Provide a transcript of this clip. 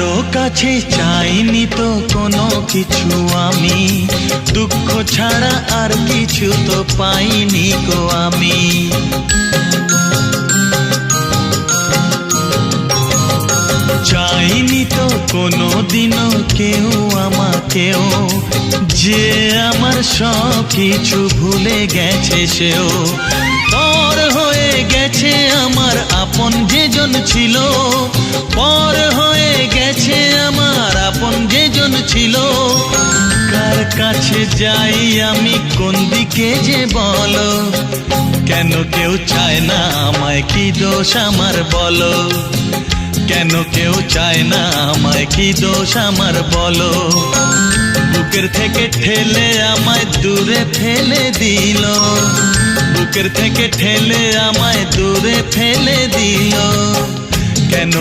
কারো কাছে চাইনি তো কোনো কিছু আমি, দুঃখ ছাড়া আর কিছু তো পাইনি গো আমি। চাইনি তো কোনো দিনও কেউ আমাকেও, যে আমার সব কিছু ভুলে গেছে সেও। পর হয়ে গেছে আমার আপন যেজন ছিল, পর হয়ে গেছে আমার আপন যেজন ছিল। কার কাছে যাই আমি, কোন দিকে যে বলো, কেন কেউ চায় না আমায়, কি দোষ আমার বলো। কেন কেউ চায় না আমায়, কি দোষ আমার বলো। বুকের থেকে ঠেলে আমায় দূরে ফেলে দিল, বুকের থেকে ঠেলে আমায় দূরে ফেলে দিল। কেন